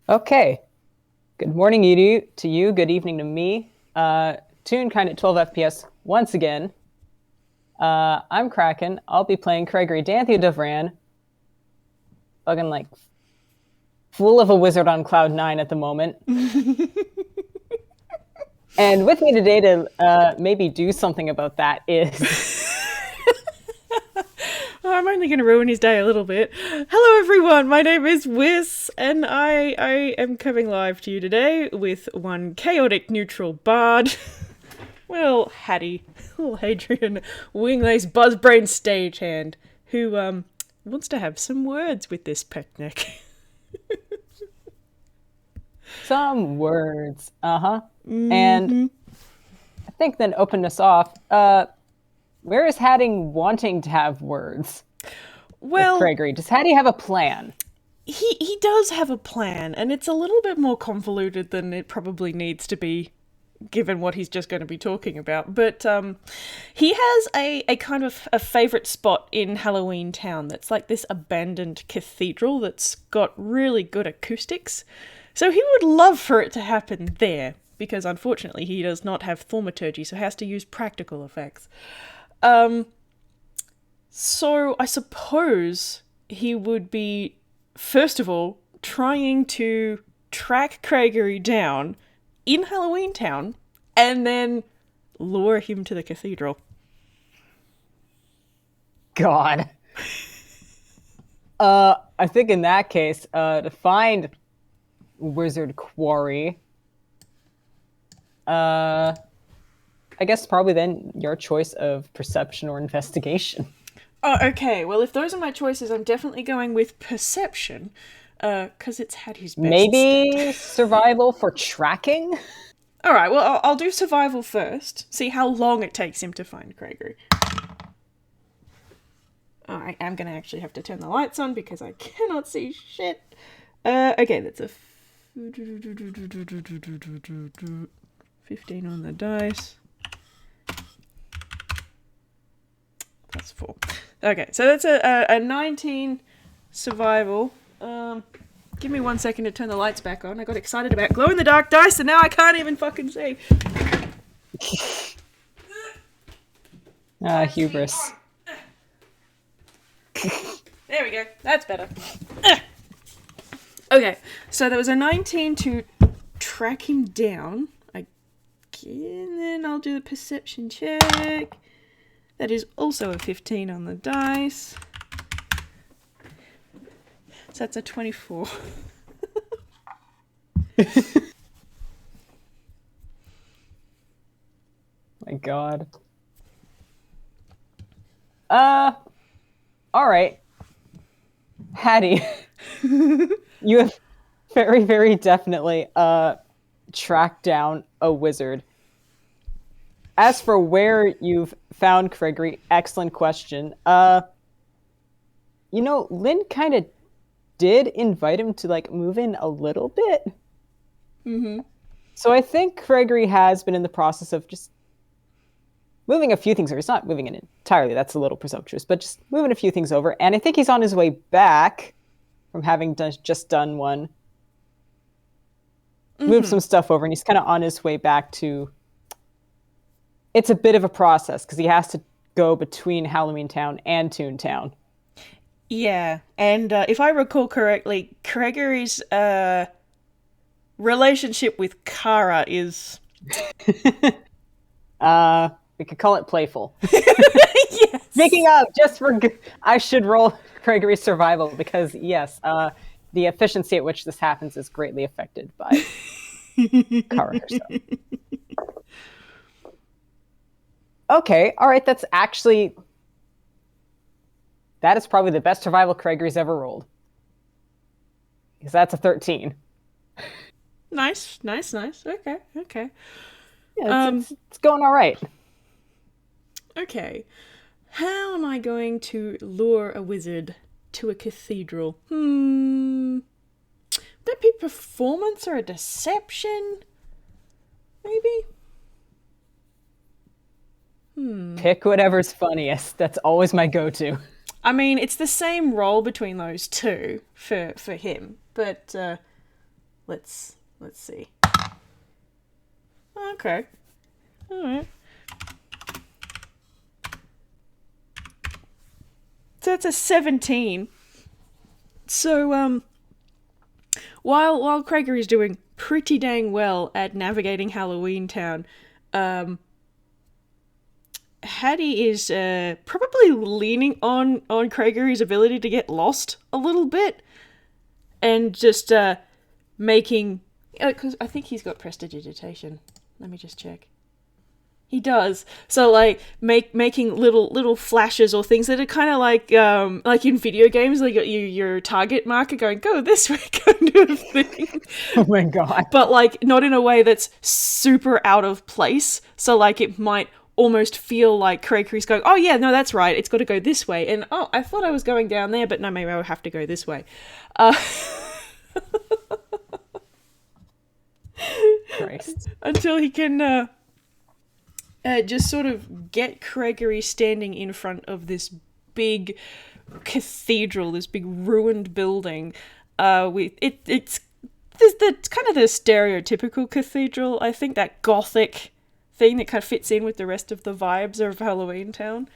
Okay. Good morning to you. Good evening to me. Toonkind at 12 FPS once again. I'm Kraken. I'll be playing Craigory Dovran. Fucking like full of a wizard on cloud 9 at the moment. And with me today to maybe do something about that is I'm only going to ruin his day a little bit. Hello, everyone. My name is Whis, and I am coming live to you today with one chaotic neutral bard. Well, Haddy, little Hadrian Winglace Buzzbrain stagehand, who wants to have some words with this picnic. some words. Uh-huh. And Mm-hmm. I think then open us off. Where is Haddy wanting to have words with Well, Craigory? Does Haddy have a plan? he does have a plan, and it's a little bit more convoluted than it probably needs to be given what he's just going to be talking about. But he has a kind of a favourite spot in Halloween Town that's like this abandoned cathedral that's got really good acoustics. So he would love for it to happen there, because unfortunately he does not have thaumaturgy, so has to use practical effects. So I suppose he would be, first of all, trying to track Craigory down in Halloween Town and then lure him to the cathedral. God. I think in that case, to find Wizard Quarry, I guess probably then your choice of perception or investigation. Oh, okay. Well, if those are my choices, I'm definitely going with perception, because it's Hattie's best stat. Maybe survival for tracking? All right. Well, I'll do survival first. See how long it takes him to find Craigory. I am going to actually have to turn the lights on because I cannot see shit. Okay, that's a 15 on the dice. Plus 4. Okay, so that's a 19 survival. Give me 1 second to turn the lights back on. I got excited about glow-in-the-dark dice, and now I can't even fucking see. Hubris. There we go. That's better. Okay, so there was a 19 to track him down. And then I'll do the perception check. That is also a 15 on the dice. So that's a 24. My God. All right. Hattie, you have very, very definitely tracked down a wizard. As for where you've found Craigory, excellent question. Lynn kind of did invite him to like move in a little bit. Mm-hmm. So I think Craigory has been in the process of just moving a few things over. He's not moving it entirely, that's a little presumptuous, but just moving a few things over. And I think he's on his way back from having just done one. Moved some stuff over, and he's kind of on his way back to... It's a bit of a process, because he has to go between Halloween Town and Toontown. Yeah, and if I recall correctly, Craigory's relationship with Kara is... We could call it playful. Yes. Speaking of, I should roll Craigory's survival, because yes, the efficiency at which this happens is greatly affected by Kara herself. Okay, all right, that is probably the best survival Craigory's ever rolled. Because that's a 13. Nice. Okay. Yeah, it's going all right. Okay. How am I going to lure a wizard to a cathedral? Would that be performance or a deception? Maybe? Pick whatever's funniest. That's always my go-to. I mean, it's the same roll between those two for him, but Let's see. Okay. All right. So that's a 17. So while Craigory's doing pretty dang well at navigating Halloween Town, Haddy is probably leaning on Craigory's ability to get lost a little bit, and just making, because I think he's got prestidigitation. Let me just check. He does. So like making little flashes or things that are kind of like in video games, like your target marker going, go this way, kind of thing. Oh my god. But like not in a way that's super out of place. So like it might almost feel like Craigory's going, oh yeah, no, that's right, it's got to go this way. And oh, I thought I was going down there, but no, maybe I would have to go this way. Christ. Until he can just sort of get Craigory standing in front of this big cathedral, this big ruined building. It's kind of the stereotypical cathedral. I think that gothic thing that kind of fits in with the rest of the vibes of Halloween Town.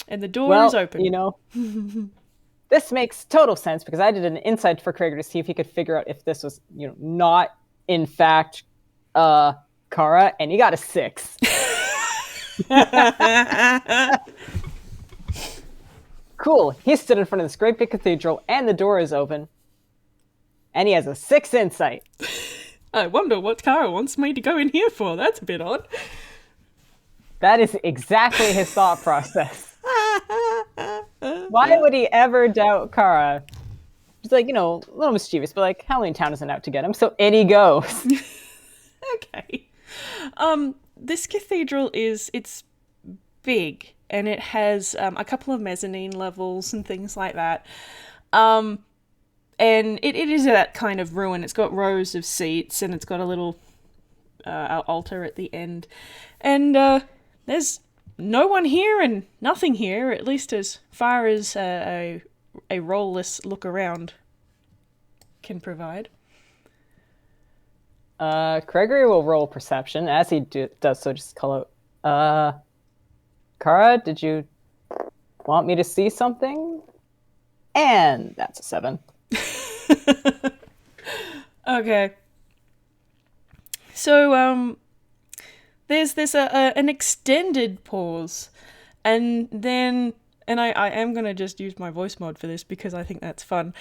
And the door is open. You know, this makes total sense because I did an insight for Kraken to see if he could figure out if this was, not in fact Kara, and he got a 6. Cool. He stood in front of this great big cathedral, and the door is open, and he has a 6 insight. I wonder what Kara wants me to go in here for. That's a bit odd. That is exactly his thought process. Why would he ever doubt Kara? He's like, a little mischievous, but like Halloween Town isn't out to get him, so in he goes. Okay. This cathedral it's big, and it has a couple of mezzanine levels and things like that. And it is that kind of ruin. It's got rows of seats, and it's got a little altar at the end. And there's no one here and nothing here, at least as far as a roll-less look around can provide. Craigory will roll perception. As he does so, just call out, Kara, did you want me to see something? And that's a 7. Okay. So, there's an extended pause, and then, and I am going to just use my voice mod for this because I think that's fun.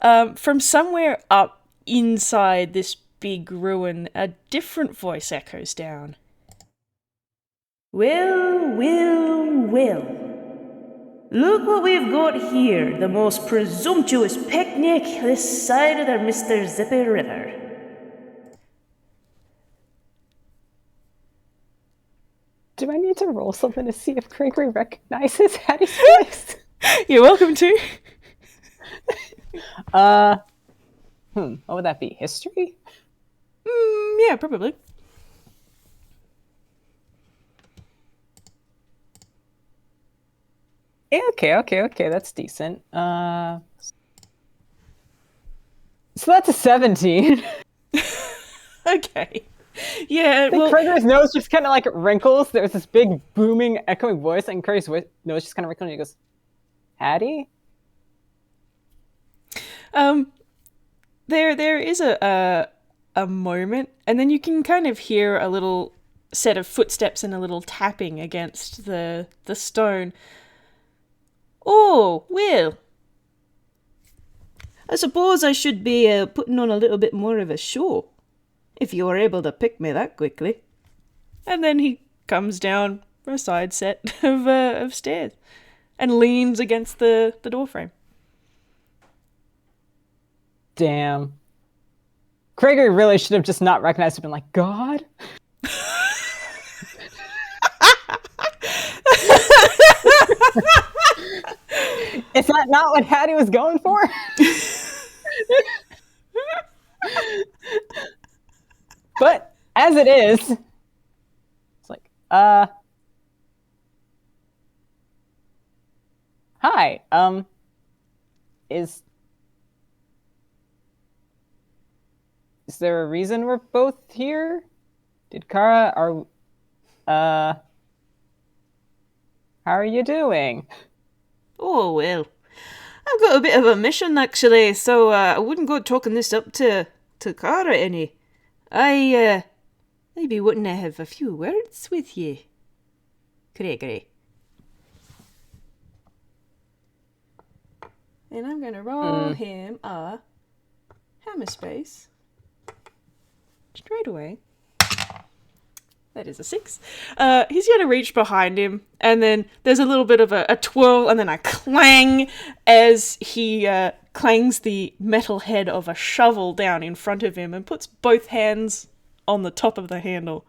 From somewhere up inside this big ruin, a different voice echoes down. Well. Look what we've got here, the most presumptuous picnic this side of the Mr. Zippy River. Do I need to roll something to see if Craigory recognizes Haddy's voice? You're welcome to. What would that be? History? Yeah, probably. Yeah, okay, that's decent. So that's a 17. Okay. Yeah, well, Craigory's nose just kind of like wrinkles. There's this big booming, echoing voice, and Craigory's nose just kind of wrinkles, and he goes, Haddy? There is a moment, and then you can kind of hear a little set of footsteps and a little tapping against the stone. Oh, well, I suppose I should be putting on a little bit more of a show, if you were able to pick me that quickly. And then he comes down a side set of stairs and leans against the doorframe. Damn. Craigory really should have just not recognized him and been like, God? Is that not what Haddy was going for? But as it is, it's like, hi, Is there a reason we're both here? Did Kara are how are you doing? Oh, well. I've got a bit of a mission, actually, so I wouldn't go talking this up to Cara any. I'd be wanting to have a few words with you, Craigory. And I'm going to roll him a hammer space straight away. That is a 6. He's going to reach behind him, and then there's a little bit of a twirl and then a clang as he clangs the metal head of a shovel down in front of him and puts both hands on the top of the handle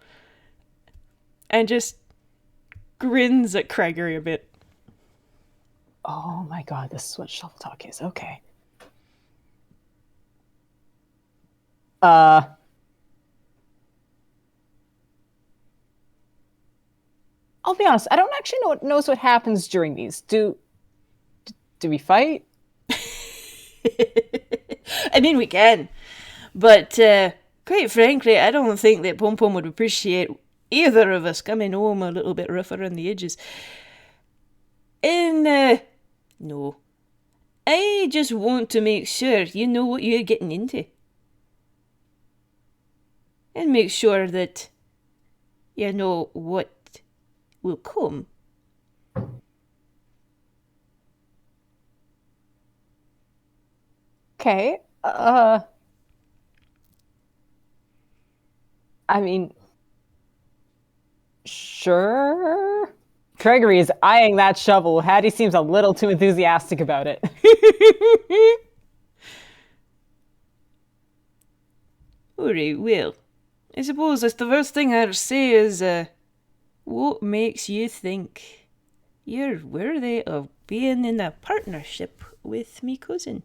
and just grins at Craigory a bit. Oh my god, this is what shovel talk is. Okay. I'll be honest, I don't actually know what happens during these. Do we fight? I mean, we can. But, quite frankly, I don't think that Pom Pom would appreciate either of us coming home a little bit rougher on the edges. And, no. I just want to make sure you know what you're getting into. And make sure that you know what will come. Okay. I mean, sure. Craigory is eyeing that shovel. Haddy seems a little too enthusiastic about it. Alright, well, I suppose that's the first thing I'd say is, what makes you think you're worthy of being in a partnership with me cousin?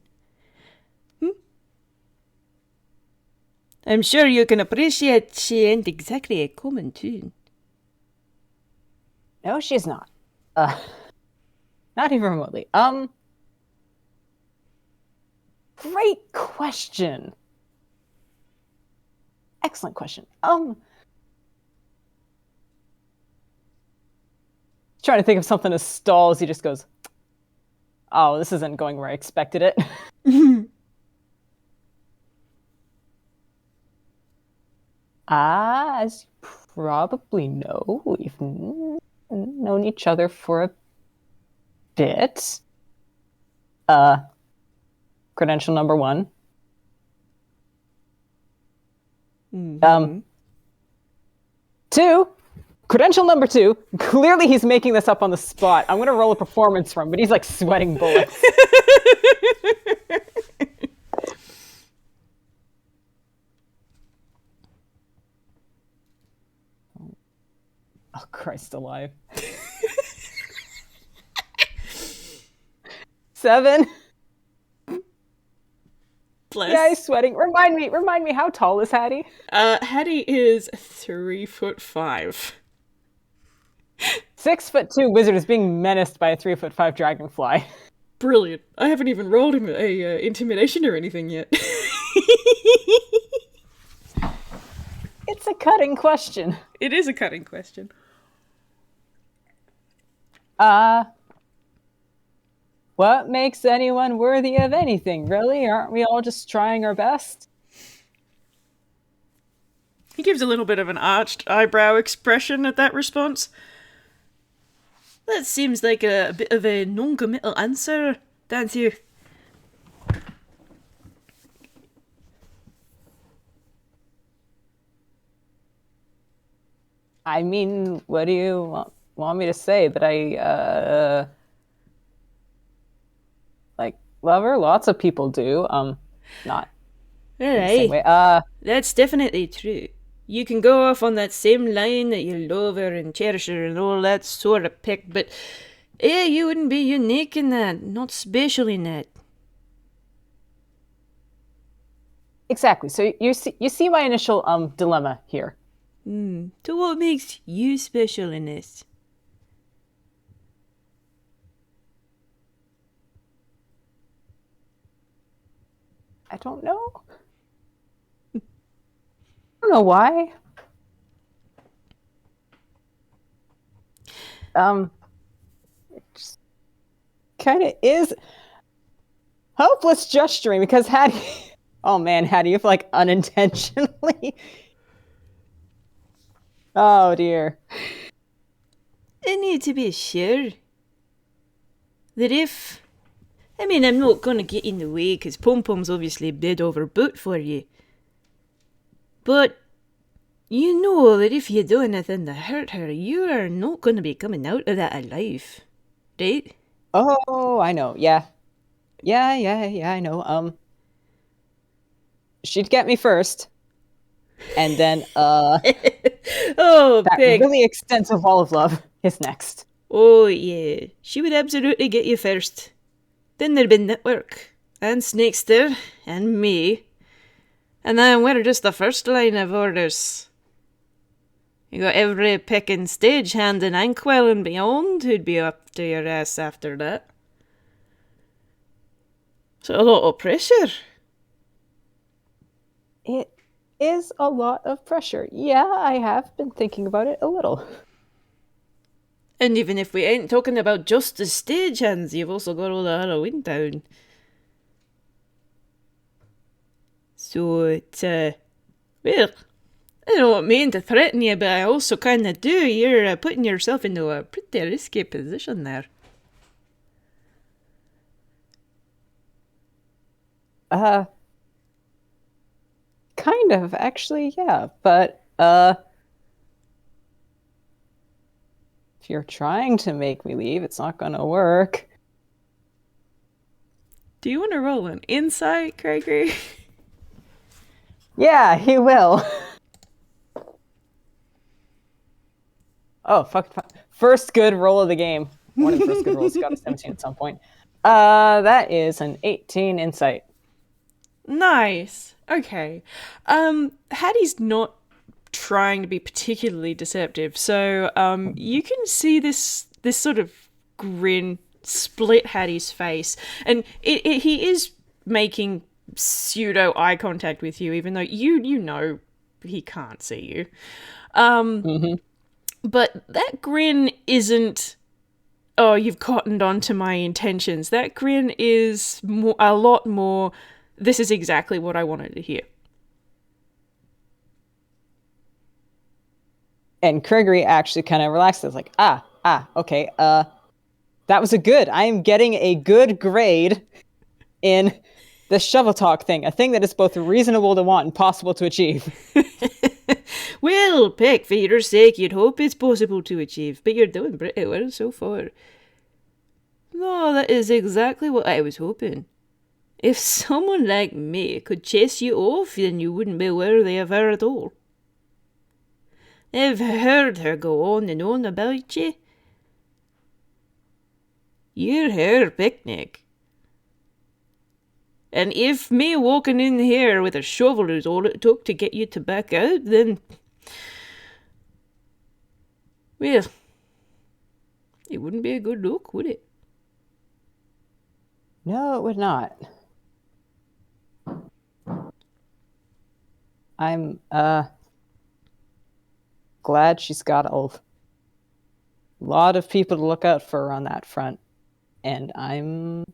I'm sure you can appreciate she ain't exactly a common tune. No, she's not. Not even remotely. Great question. Excellent question. Trying to think of something to stall as he just goes, oh, this isn't going where I expected it. As you probably know, we've known each other for a bit. Credential number 1. Mm-hmm. 2. Credential number 2. Clearly he's making this up on the spot. I'm gonna roll a performance from him, but he's like sweating bullets. Oh, Christ alive. 7. Bless. Yeah, he's sweating. Remind me, how tall is Haddy? Haddy is 3'5". 6'2" wizard is being menaced by a 3'5" dragonfly. Brilliant. I haven't even rolled him a intimidation or anything yet. It's a cutting question. It is a cutting question. What makes anyone worthy of anything, really? Aren't we all just trying our best? He gives a little bit of an arched eyebrow expression at that response. That seems like a bit of a non-committal answer, don't you? I mean, what do you want me to say? That I, like, love her? Lots of people do. Not in the same way. That's definitely true. You can go off on that same line that you love her and cherish her and all that sort of pick, but yeah, you wouldn't be unique in that, not special in that. Exactly. So you see my initial dilemma here. So what makes you special in this? I don't know. don't know why. It just kind of is hopeless gesturing because Haddy. Oh man, Haddy, if like unintentionally. Oh dear. I need to be sure that if... I mean, I'm not going to get in the way because Pom Pom's obviously bid over boot for you. But you know that if you do anything to hurt her, you are not going to be coming out of that alive. Right? Oh, I know. Yeah. Yeah, I know. She'd get me first. And then, Oh, that pig. really extensive wall of love is next. Oh, yeah. She would absolutely get you first. Then there'd be Network, and Snakester, and me. And then we're just the first line of orders. You got every picking stagehand in Inkwell and beyond who'd be up to your ass after that. So a lot of pressure. It is a lot of pressure. Yeah, I have been thinking about it a little. And even if we ain't talking about just the stagehands, you've also got all the Halloween Town. So it's, well, I don't mean to threaten you, but I also kind of do. You're putting yourself into a pretty risky position there. Kind of, actually, yeah. But, if you're trying to make me leave, it's not gonna work. Do you want to roll an insight, Craigory? Yeah, he will. Oh, fuck. First good roll of the game. One of the first good rolls got a 17 at some point. That is an 18 insight. Nice. Okay. Hattie's not trying to be particularly deceptive, so you can see this sort of grin split Hattie's face, and he is making pseudo eye contact with you, even though you know he can't see you. But that grin isn't, oh, you've cottoned on to my intentions. That grin is a lot more, this is exactly what I wanted to hear. And Craigory actually kind of relaxes, like, okay, that was I am getting a good grade in the shovel talk thing, a thing that is both reasonable to want and possible to achieve. Well, Peck, for your sake, you'd hope it's possible to achieve, but you're doing pretty well so far. No, that is exactly what I was hoping. If someone like me could chase you off, then you wouldn't be worthy of her at all. I've heard her go on and on about you. You're her picnic. And if me walking in here with a shovel is all it took to get you to back out, then... well, it wouldn't be a good look, would it? No, it would not. I'm, glad she's got a lot of people to look out for on that front. And I'm,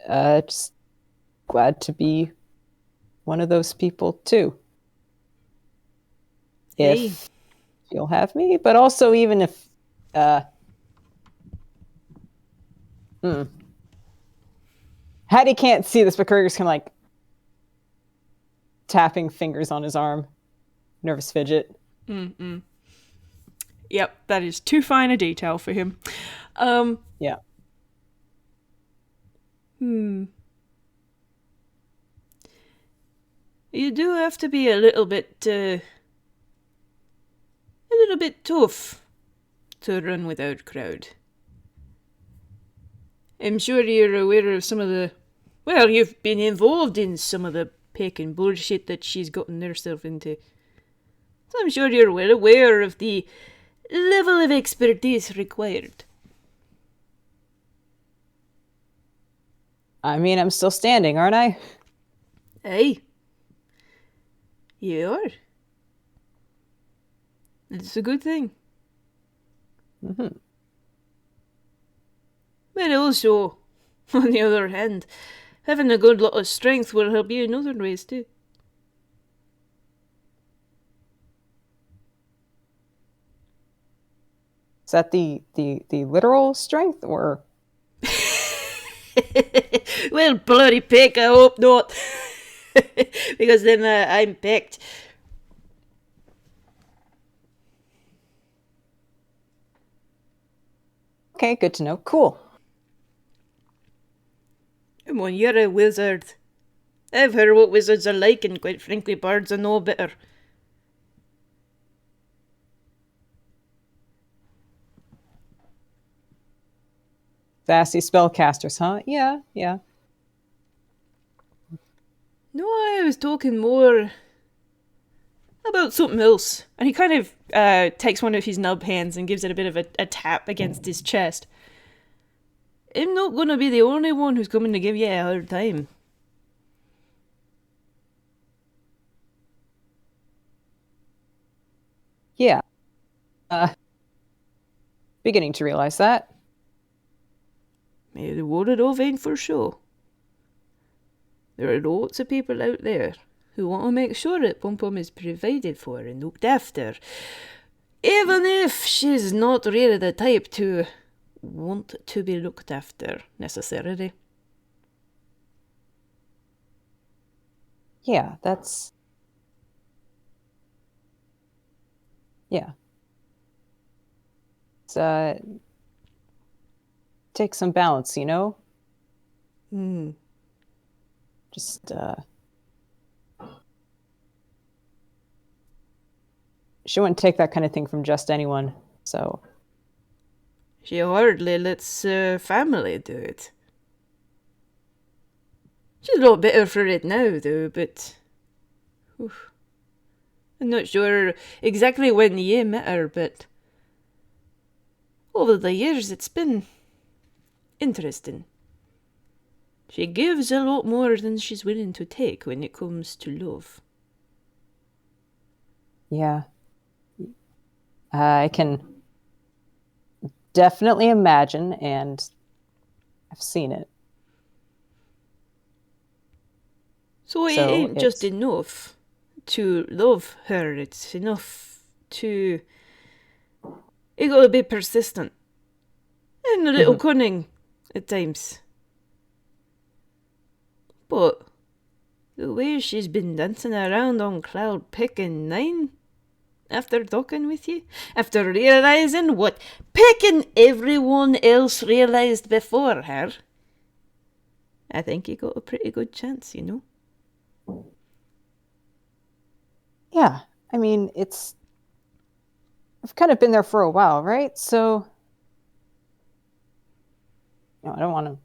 just glad to be one of those people, too. If you'll have me, but also even if, Haddy can't see this, but Krieger's kind of like tapping fingers on his arm. Nervous fidget. Yep, that is too fine a detail for him. Yeah. You do have to be a little bit tough to run without crowd. I'm sure you're aware of some of the... well, you've been involved in some of the picking bullshit that she's gotten herself into. So I'm sure you're well aware of the level of expertise required. I mean, I'm still standing, aren't I? Aye. You are. It's a good thing. Mm-hmm. But also, on the other hand, having a good lot of strength will help you in other ways too. Is that the literal strength or? Well, bloody pick, I hope not. Because then I'm picked. Okay, good to know. Cool. Come on, you're a wizard. I've heard what wizards are like, and quite frankly, bards are no better. Sassy spellcasters, huh? Yeah, yeah. No, I was talking more about something else. And he kind of takes one of his nub hands and gives it a bit of a tap against his chest. I'm not gonna be the only one who's coming to give you a hard time. Yeah. Beginning to realize that. The word of ain't for sure. There are lots of people out there who want to make sure that Pum Pum is provided for and looked after, even if she's not really the type to want to be looked after, necessarily. Yeah, that's... Yeah. It's, take some balance, you know? Just, she wouldn't take that kind of thing from just anyone, so... She hardly lets family do it. She's a lot better for it now, though, but... Oof. I'm not sure exactly when you met her, but... over the years, it's been... interesting. She gives a lot more than she's willing to take when it comes to love. Yeah. I can definitely imagine, and I've seen it. So it ain't just enough to love her, it's enough to... You gotta be persistent. And a little cunning at times. But the way she's been dancing around on cloud picking 9 after talking with you, after realizing what picking everyone else realized before her, I think you got a pretty good chance, you know? Yeah, I mean, it's... I've kind of been there for a while, right? So... You know, I don't want to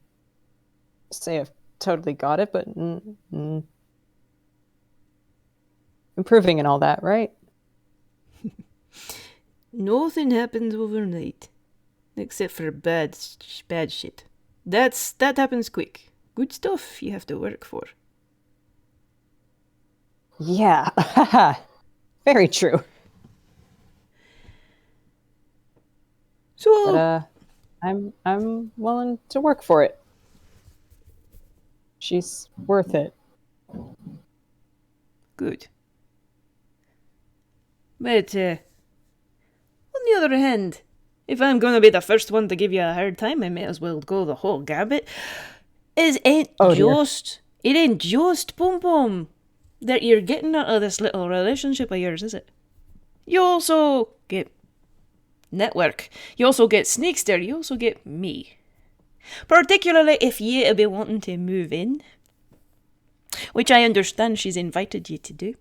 say I've totally got it, but... improving and all that, right? Nothing happens overnight. Except for bad shit. That happens quick. Good stuff you have to work for. Yeah. Very true. So... But, I'm willing to work for it. She's worth it. Good. But, on the other hand, if I'm gonna be the first one to give you a hard time, I may as well go the whole gambit. It ain't just Pum Pum that you're getting out of this little relationship of yours, is it? You also get network. You also get Sneakster. You also get me. Particularly if you be wanting to move in. Which I understand she's invited you to do.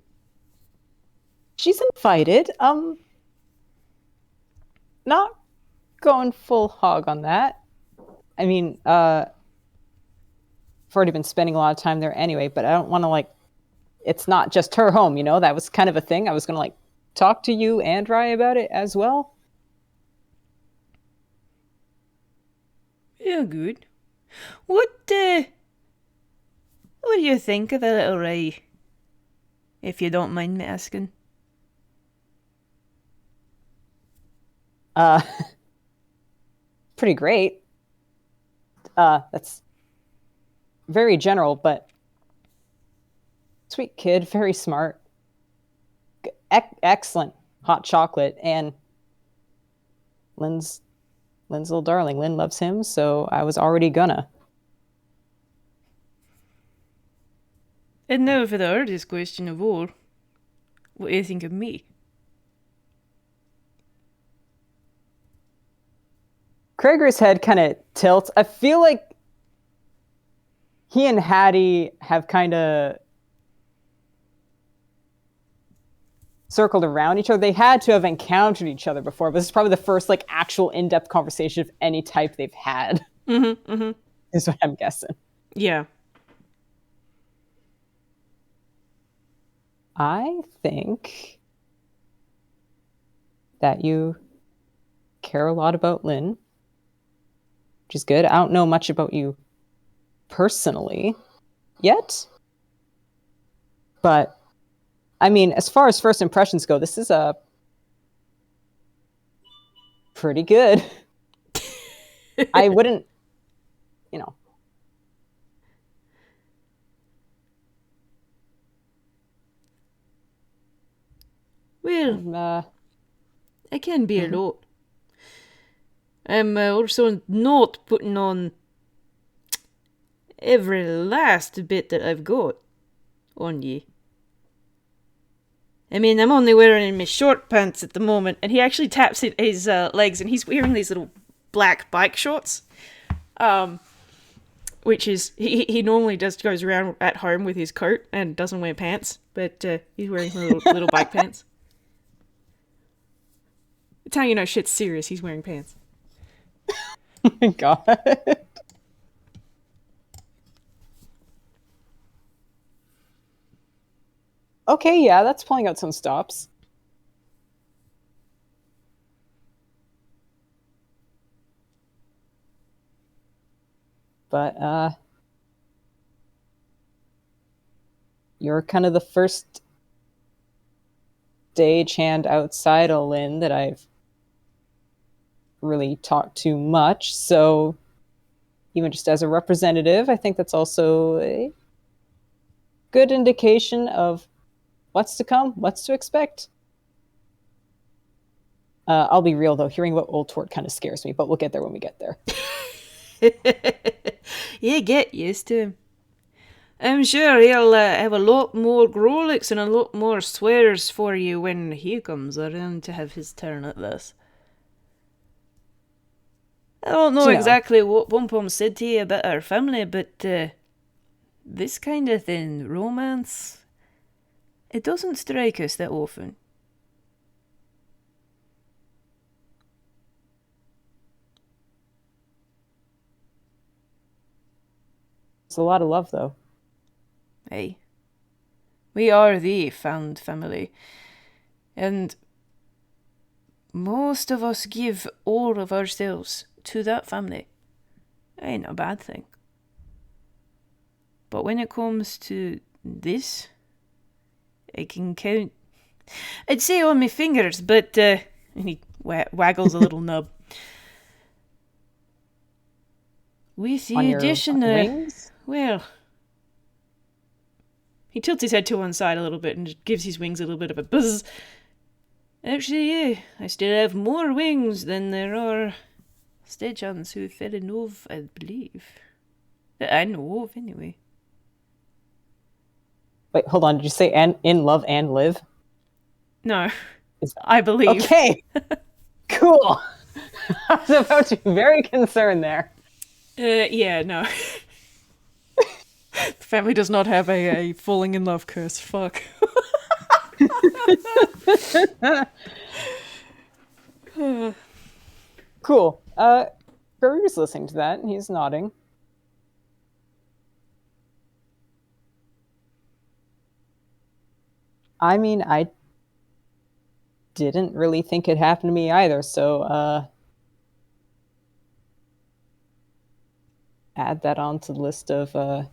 She's invited. Not going full hog on that. I mean, I've already been spending a lot of time there anyway, but I don't want to, like, it's not just her home, you know? That was kind of a thing. I was going to, like, talk to you and Rye about it as well. Yeah, good. What do you think of a little Rye? if you don't mind me asking? Pretty great. That's very general, but sweet kid, very smart. Excellent hot chocolate, and Lynn's little darling. Lynn loves him, so I was already gonna. And now for the hardest question of all. What do you think of me? Craigory's head kind of tilts. I feel like he and Haddy have kind of circled around each other. They had to have encountered each other before, but this is probably the first like actual in-depth conversation of any type they've had. Is what I'm guessing. Yeah. I think that you care a lot about Lynn, which is good. I don't know much about you personally yet, but I mean, as far as first impressions go, this is a pretty good. I wouldn't, you know. Well, I can be a lot. I'm also not putting on every last bit that I've got on ye. I mean, I'm only wearing my short pants at the moment. And he actually taps his legs, and he's wearing these little black bike shorts. Which is, he normally just goes around at home with his coat and doesn't wear pants, but he's wearing little bike pants. It's how you know shit's serious, he's wearing pants. Oh my god. Okay, yeah, that's pulling out some stops. But you're kind of the first stagehand outside of Lynn that I've really talked to much, so even just as a representative, I think that's also a good indication of what's to come, what's to expect. I'll be real though, hearing about Old Tort kind of scares me, but we'll get there when we get there. You get used to him. I'm sure he'll have a lot more Grolix and a lot more swears for you when he comes around to have his turn at this. I don't know exactly what Pom Pom said to you about our family, but this kind of thing, romance, it doesn't strike us that often. It's a lot of love, though. Hey, we are the found family, and most of us give all of ourselves to that family. Ain't a bad thing. But when it comes to this, I can count, I'd say on my fingers, but and he waggles a little nub. With the addition, wings? Well, He tilts his head to one side a little bit and gives his wings a little bit of a buzz. Actually, yeah, I still have more wings than there are stagehands who fell in love, I believe. That I know of, anyway. Wait, hold on. Did you say in love and live? No, I believe. Okay, cool. I was about to be very concerned there. Yeah, no. The family does not have a falling in love curse. Fuck. Cool. Garu's listening to that, and he's nodding. I mean, I didn't really think it happened to me either, so add that onto the list of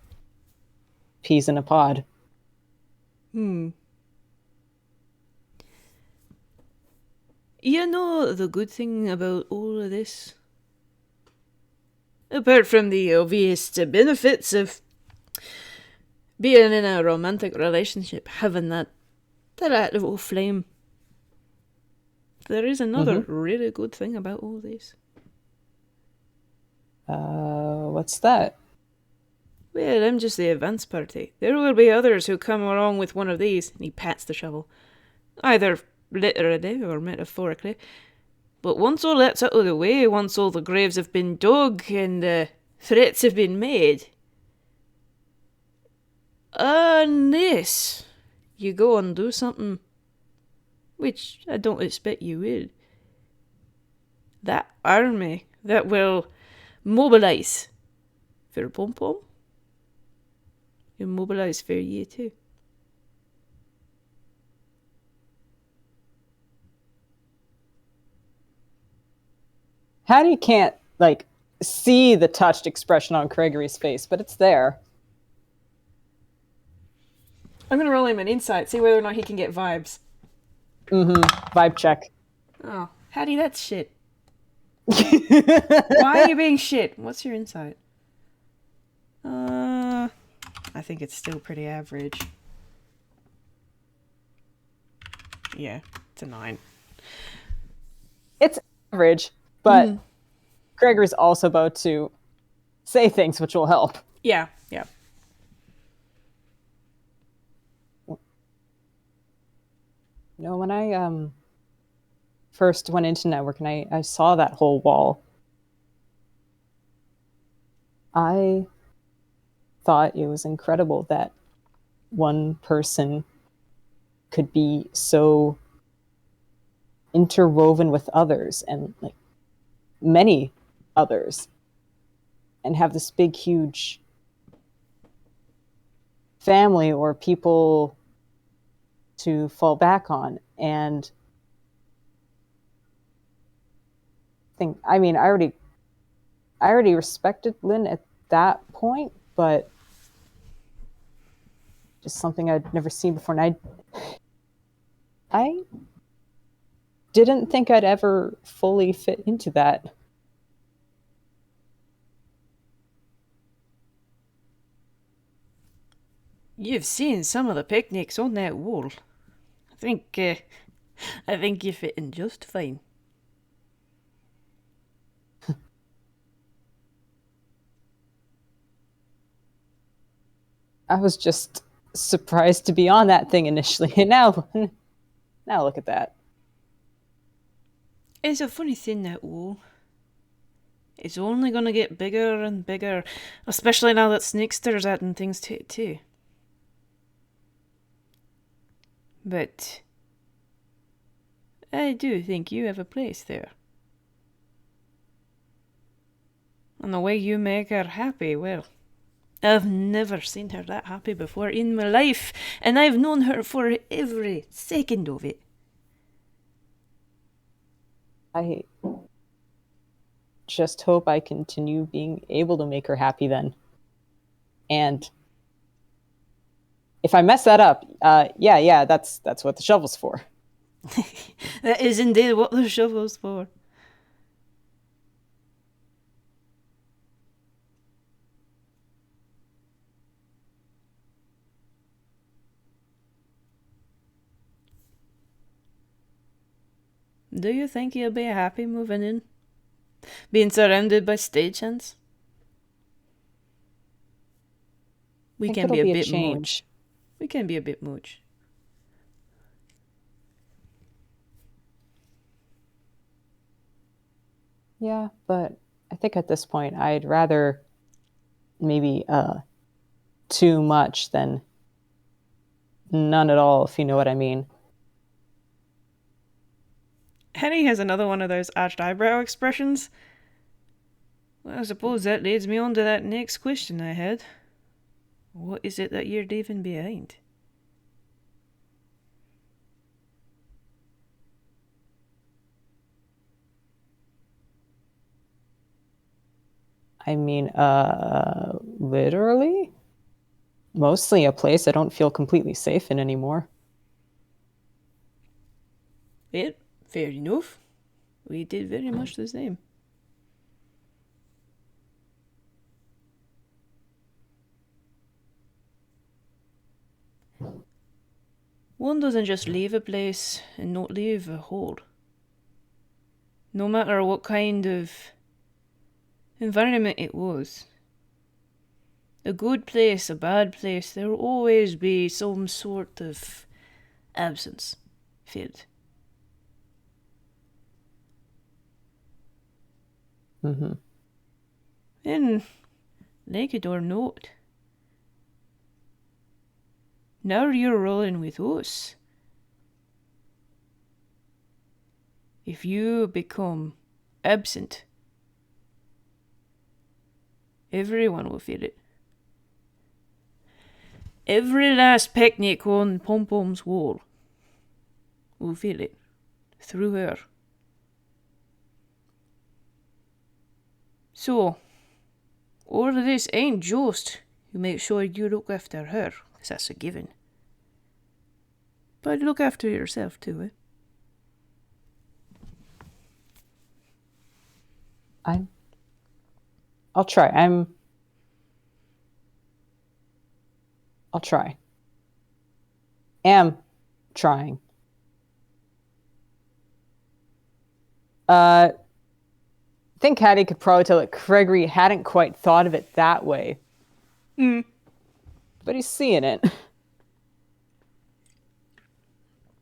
peas in a pod. You know the good thing about all of this? Apart from the obvious benefits of being in a romantic relationship, having that little flame. There is another really good thing about all this. What's that? Well, I'm just the advance party. There will be others who come along with one of these, and he pats the shovel. Either literally or metaphorically. But once all that's out of the way, once all the graves have been dug and the threats have been made, unless you go and do something, which I don't expect you will, that army that will mobilise for Pom Pom, will mobilise for you too. Haddy can't, like, see the touched expression on Craigory's face, but it's there. I'm gonna roll him an insight, see whether or not he can get vibes. Vibe check. Oh, Haddy, that's shit. Why are you being shit? What's your insight? I think it's still pretty average. Yeah, it's a 9. It's average, but Craigory's also about to say things which will help. Yeah. You know, when I first went into network and I saw that whole wall, I thought it was incredible that one person could be so interwoven with others and like many others and have this big huge family or people to fall back on. And I already respected Lynn at that point, but just something I'd never seen before. And I didn't think I'd ever fully fit into that. You've seen some of the picnics on that wall. I think you fit in just fine. I was just surprised to be on that thing initially, and now look at that. It's a funny thing, that wall. It's only gonna get bigger and bigger, especially now that Sneakster's adding things to it too. But I do think you have a place there. And the way you make her happy, well, I've never seen her that happy before in my life, and I've known her for every second of it. I just hope I continue being able to make her happy then. And if I mess that up, yeah, that's what the shovel's for. That is indeed what the shovel's for. Do you think you'll be happy moving in? Being surrounded by stagehands? We can be a bit much. We can be a bit much. Yeah, but I think at this point I'd rather maybe too much than none at all, if you know what I mean. Haddy has another one of those arched eyebrow expressions. Well, I suppose that leads me on to that next question I had. What is it that you're leaving behind? I mean, literally? Mostly a place I don't feel completely safe in anymore. It Fair enough. We did very much the same. One doesn't just leave a place and not leave a hole. No matter what kind of environment it was. A good place, a bad place, there will always be some sort of absence filled. Mm-hmm. And, like it or not, now you're rolling with us. If you become absent, everyone will feel it. Every last picnic on Pom Pom's wall will feel it through her. So, all of this ain't just you make sure you look after her, 'cause that's a given. But look after yourself too, eh? I'll try. I'll try. Am trying. I think Haddy could probably tell that Craigory hadn't quite thought of it that way. But he's seeing it.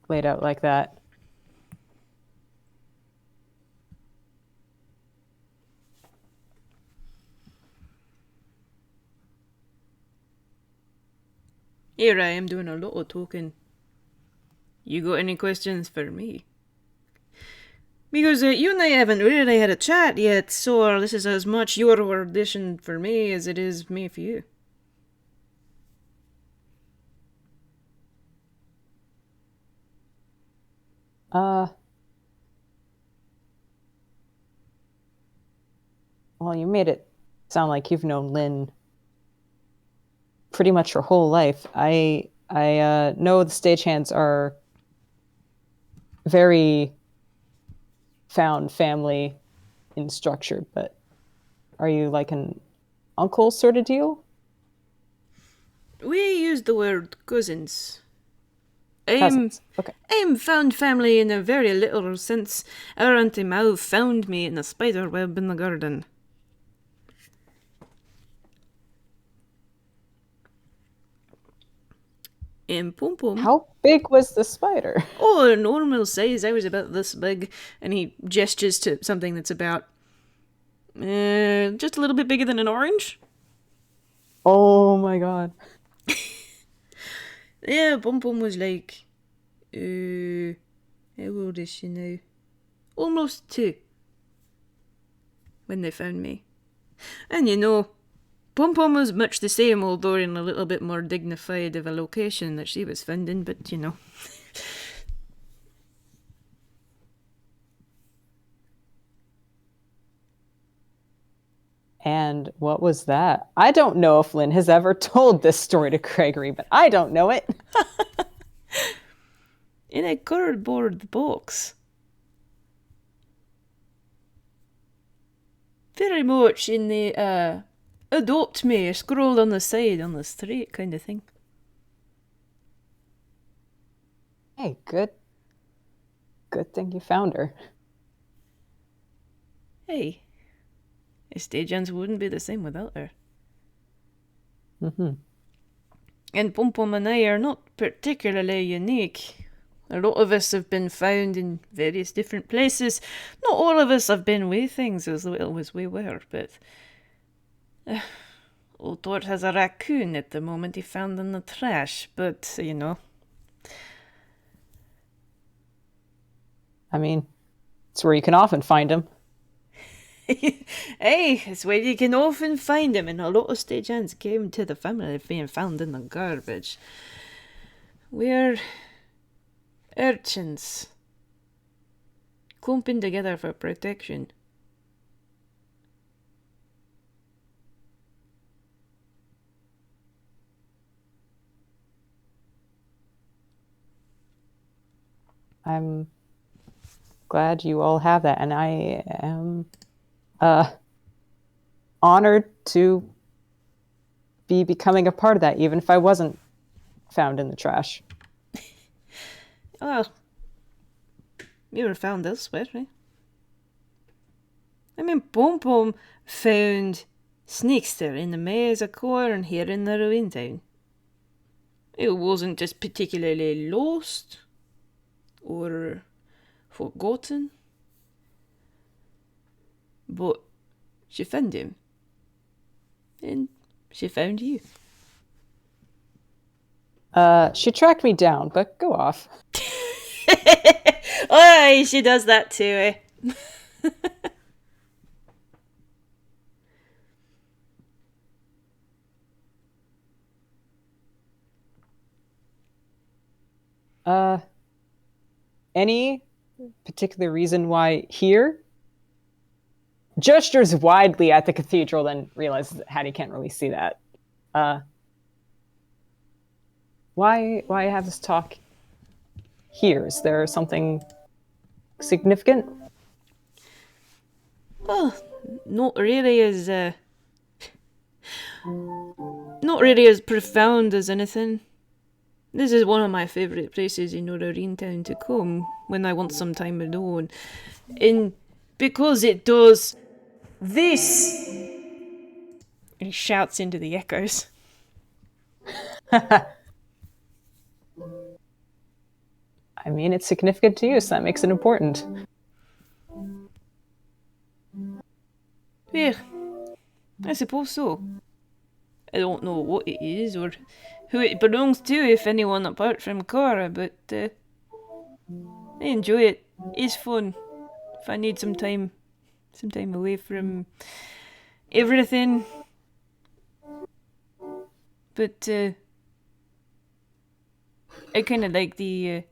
Laid out like that. Here I am doing a lot of talking. You got any questions for me? Because you and I haven't really had a chat yet, so this is as much your audition for me as it is me for you. Well, you made it sound like you've known Lynn pretty much her whole life. I know the stagehands are very found family in structure, but are you like an uncle sort of deal? We use the word cousins. Cousins. Okay. I'm found family in a very literal sense. Our Auntie Mau found me in a spider web in the garden. And Pom Pom. How big was the spider? Oh, a normal size. I was about this big. And he gestures to something that's about just a little bit bigger than an orange. Oh my god. Yeah, Pom Pom was like, how old is she now? Almost 2. When they found me. And you know, Pom Pom was much the same, although in a little bit more dignified of a location that she was found in, but you know. And what was that? I don't know if Lynn has ever told this story to Craigory, but I don't know it. In a cardboard box. Very much in the, adopt me, scroll on the side, on the straight kind of thing. Hey, good thing you found her. Hey, Estagians wouldn't be the same without her. Mm-hmm. And Pom Pom and I are not particularly unique. A lot of us have been found in various different places. Not all of us have been with things as little as we were, but... old Tort has a raccoon at the moment he found in the trash, but, you know... I mean, it's where you can often find him. Hey, it's where you can often find him, and a lot of stagehands came to the family of being found in the garbage. We're urchins, clumping together for protection. I'm glad you all have that, and I am honored to be becoming a part of that, even if I wasn't found in the trash. Oh, you were found elsewhere, right? I mean, Pom Pom found Sneakster in the maze of corn here in the ruin town. It wasn't just particularly lost or forgotten, but she found him. And she found you. She tracked me down, but go off. Oh, she does that too, eh? Any particular reason why here? Gestures widely at the cathedral, then realizes that Haddy can't really see that. Why have this talk here? Is there something significant? Well, not really as profound as anything. This is one of my favourite places in Norarine Town to come when I want some time alone. And because it does this, And he shouts into the echoes. I mean, it's significant to you, so that makes it important. yeah, I suppose so. I don't know what it is or who it belongs to, if anyone apart from Cara, but I enjoy it. It's fun. If I need some time away from everything. But I kind of like the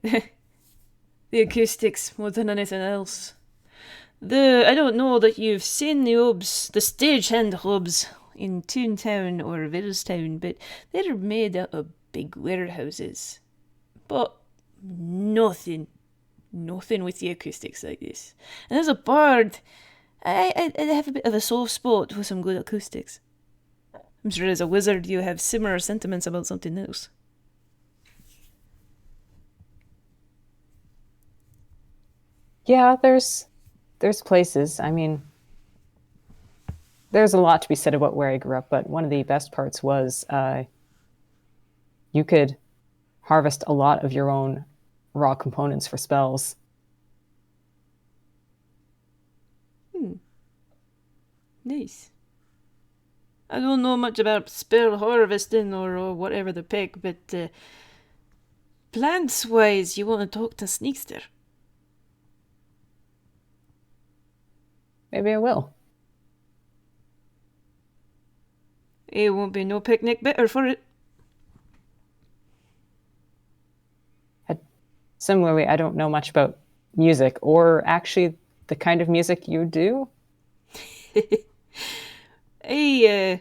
the acoustics more than anything else. I don't know that you've seen the hubs, the stagehand hubs in Toontown or Villestown, but they're made out of big warehouses. But nothing with the acoustics like this. And as a bard, I have a bit of a soft spot for some good acoustics. I'm sure as a wizard you have similar sentiments about something else. Yeah, there's places. I mean, there's a lot to be said about where I grew up, but one of the best parts was you could harvest a lot of your own raw components for spells. Nice. I don't know much about spell harvesting or whatever the pick, but plants-wise, you want to talk to Sneakster. Maybe I will. It won't be no picnic bitter for it. Similarly, I don't know much about music, or actually the kind of music you do. I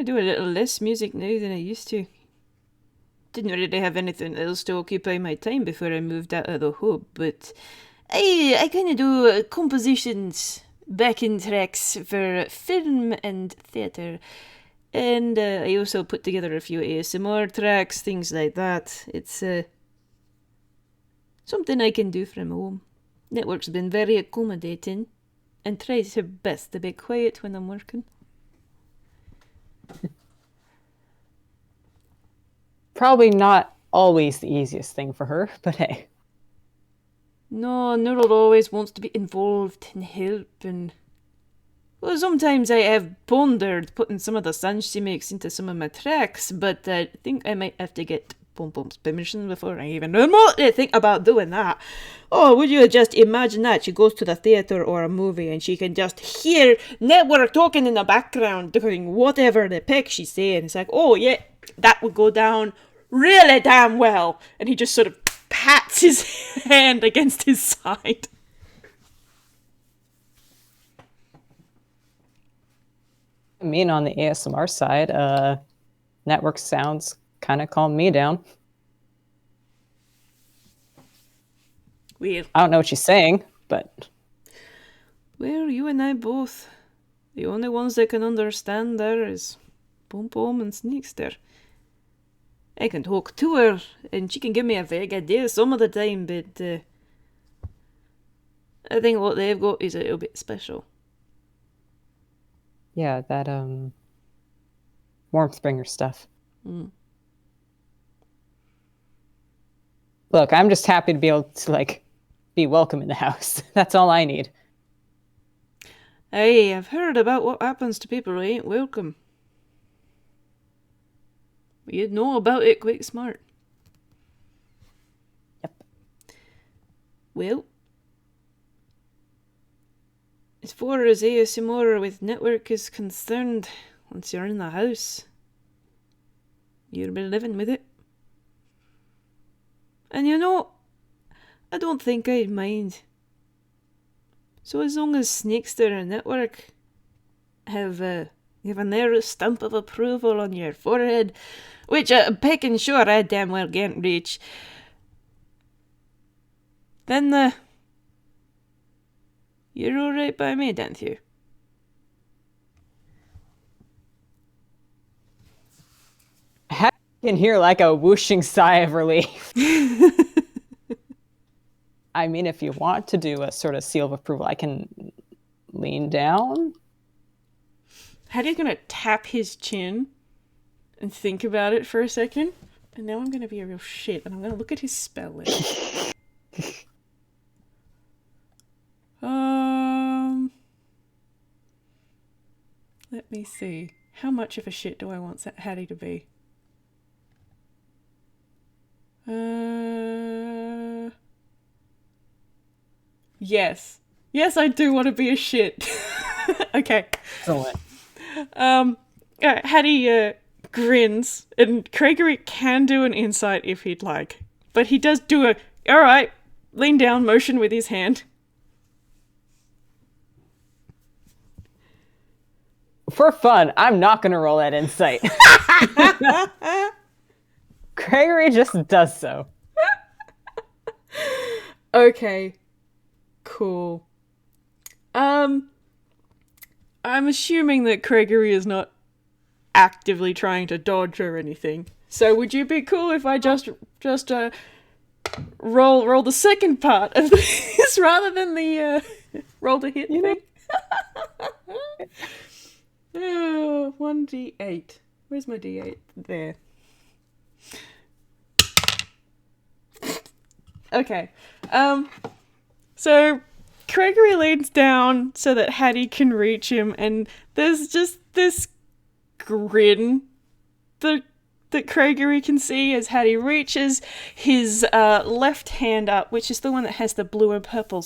do a little less music now than I used to. Didn't really have anything else to occupy my time before I moved out of the hub, but I kind of do compositions, backing tracks for film and theatre. And I also put together a few ASMR tracks, things like that. It's something I can do from home. Network's been very accommodating and tries her best to be quiet when I'm working. Probably not always the easiest thing for her, but hey. No, Neural always wants to be involved and help, and well, sometimes I have pondered putting some of the sounds she makes into some of my tracks, but I think I might have to get Pom Pom's permission before I even remotely think about doing that. Oh, would you just imagine that? She goes to the theatre or a movie and she can just hear Network talking in the background, doing whatever the pick she's saying. It's like, oh yeah, that would go down really damn well. And he just sort of pats his hand against his side. I mean, on the ASMR side, network sounds kind of calm me down. Well, I don't know what she's saying, but Well, you and I both. The only ones that can understand there is Pom Pom and Sneakster. I can talk to her, and she can give me a vague idea some of the time, but I think what they've got is a little bit special. yeah, that warmth bringer stuff. Look, I'm just happy to be able to like be welcome in the house. That's all I need. Aye, I've heard about what happens to people who ain't welcome. You'd know about it quick smart. Yep. Well, as far as ASMR with network is concerned, once you're in the house, you'll be living with it. And you know, I don't think I'd mind. So as long as Sneakster and Network have given their stamp of approval on your forehead, which I'm pecking sure I damn well can't reach, then you're alright by me, don't you? I can hear like a whooshing sigh of relief. I mean, if you want to do a sort of seal of approval, I can lean down. Haddy's gonna tap his chin and think about it for a second. And now I'm gonna be a real shit and I'm gonna look at his spell list. Let me see. How much of a shit do I want Haddy to be? Yes. Yes, I do want to be a shit. Okay. Excellent. Haddy grins, and Craigory can do an insight if he'd like. But he does do a, alright, lean down motion with his hand. For fun, I'm not going to roll that insight. Craigory just does so. Okay. Cool. I'm assuming that Craigory is not actively trying to dodge or anything. So would you be cool if I just roll the second part of this rather than the roll to hit thing? 1d8. Where's my d8? There. Okay. So Craigory leans down so that Haddy can reach him, and there's just this grin that Craigory can see as Haddy reaches his left hand up, which is the one that has the blue and purple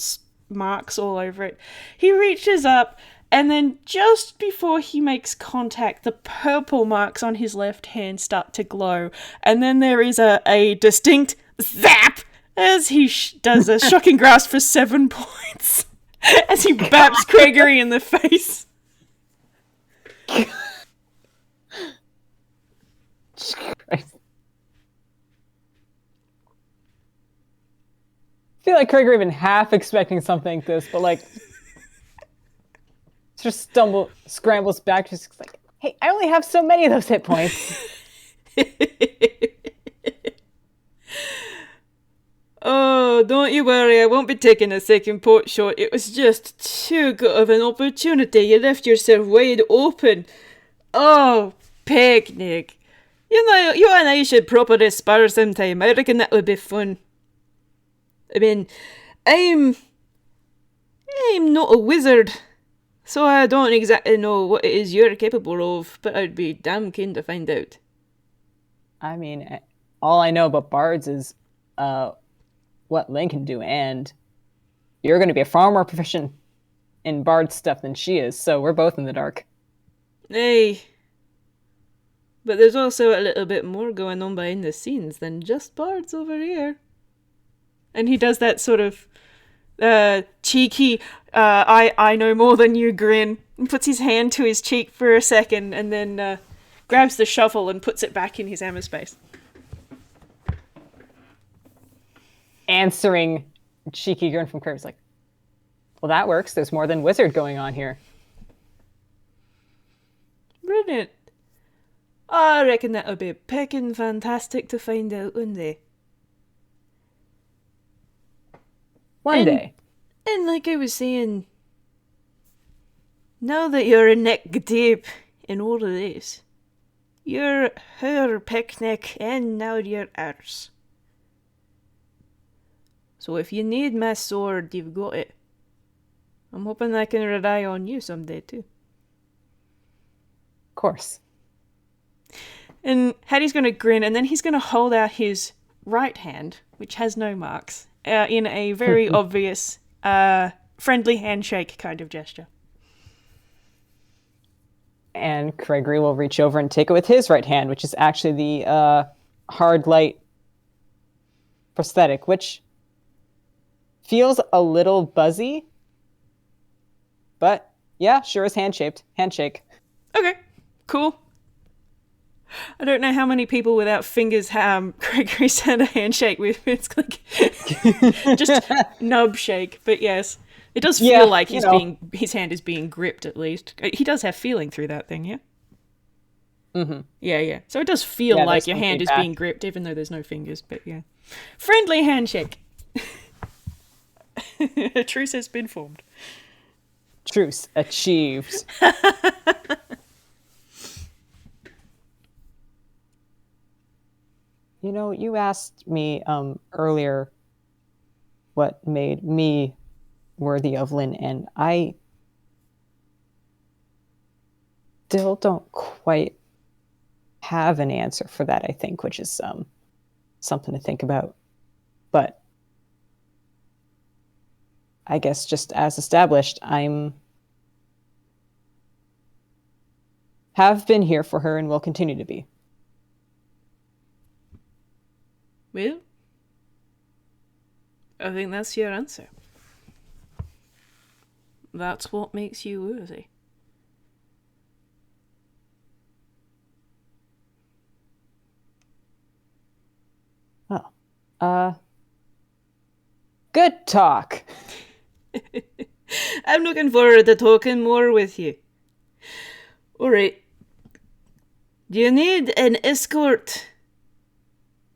marks all over it. He reaches up, and then just before he makes contact, the purple marks on his left hand start to glow, and then there is a distinct zap as he does a shocking grasp for 7 points as he baps Craigory in the face. I feel like Craigory been half expecting something like this, but like just scrambles back, just like, hey, I only have so many of those hit points. Oh, don't you worry, I won't be taking a second pot shot. It was just too good of an opportunity. You left yourself wide open. Oh, picnic. You know, you and I should properly spar sometime. I reckon that would be fun. I mean, I'm not a wizard, so I don't exactly know what it is you're capable of, but I'd be damn keen to find out. I mean, all I know about bards is what Lynn can do, and you're going to be far more proficient in bard stuff than she is, so we're both in the dark. Hey, but there's also a little bit more going on behind the scenes than just bards over here. And he does that sort of cheeky, I know more than you grin, and puts his hand to his cheek for a second, and then grabs the shovel and puts it back in his ammo space. Answering cheeky grin from Kraven's like, well, that works. There's more than wizard going on here. Brilliant. I reckon that'll be peckin' fantastic to find out one day. One day. And like I was saying, now that you're neck deep in all of this, you're her picnic and now you're ours. So if you need my sword, you've got it. I'm hoping I can rely on you someday too. Of course. And Haddy's going to grin, and then he's going to hold out his right hand, which has no marks, in a very obvious friendly handshake kind of gesture. And Craigory will reach over and take it with his right hand, which is actually the hard light prosthetic, which feels a little buzzy. But yeah, sure is hand-shaped. Handshake. Okay, cool. I don't know how many people without fingers Craigory's had a handshake with. It's like just nub shake, but yes. It does feel like his hand is being gripped, at least. He does have feeling through that thing, yeah? Mm-hmm. Yeah. So it does feel like your hand is being gripped, even though there's no fingers, but yeah. Friendly handshake. A truce has been formed. Truce achieved. You know, you asked me earlier what made me worthy of Lynn, and I still don't quite have an answer for that, I think, which is something to think about. But I guess just as established, have been here for her and will continue to be. Well, I think that's your answer. That's what makes you worthy. Oh. Good talk. I'm looking forward to talking more with you. Alright. Do you need an escort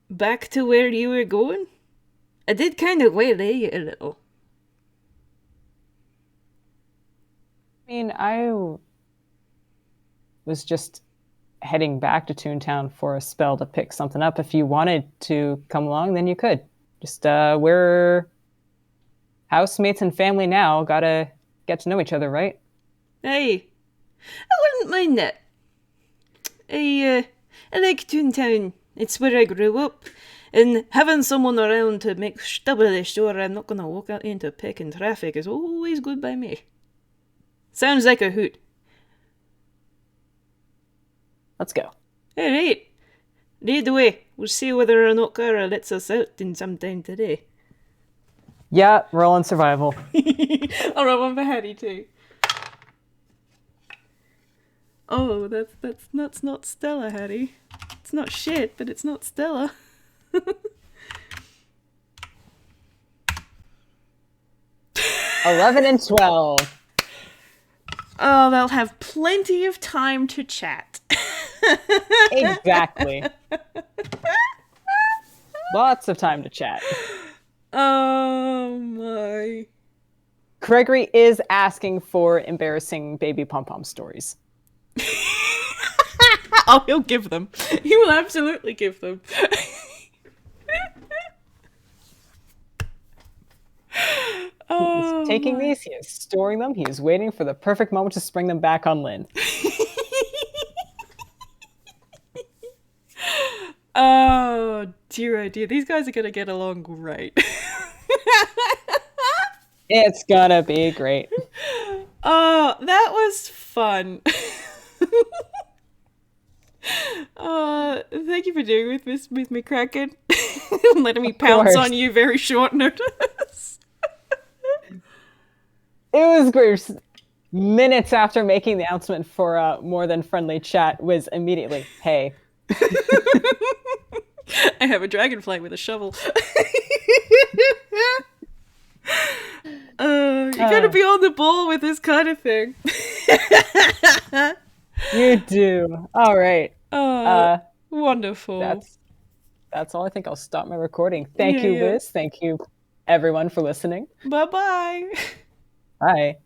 back to where you were going? I did kind of waylay you a little. I mean, I was just heading back to Toontown for a spell to pick something up. If you wanted to come along, then you could. Just, we're housemates and family now. Gotta get to know each other, right? Hey, I wouldn't mind that. I like Toontown. It's where I grew up. And having someone around to make doubly sure I'm not going to walk out into picking traffic is always good by me. Sounds like a hoot. Let's go. Alright. Lead the way. We'll see whether or not Kara lets us out in some time today. Yeah, rolling survival. I'll roll one for Haddy too. Oh, that's not Stella, Haddy. It's not shit, but it's not Stella. 11 and 12. Oh, they'll have plenty of time to chat. Exactly. Lots of time to chat. Oh my. Craigory is asking for embarrassing baby pom-pom stories. Oh, he'll give them. He will absolutely give them. He's taking these, he is storing them, he is waiting for the perfect moment to spring them back on Lynn. Oh dear, these guys are gonna get along great. It's gonna be great. Oh, that was fun. Thank you for doing this with me, Kraken. Letting me pounce on you very short notice. It was great. Minutes after making the announcement for More Than Friendly Chat was immediately, hey. I have a dragonfly with a shovel. gotta be on the ball with this kind of thing. You do. All right. Wonderful. That's all. I think I'll stop my recording. Thank Yeah, you, yeah. Whis. Thank you, everyone, for listening. Bye-bye. Bye.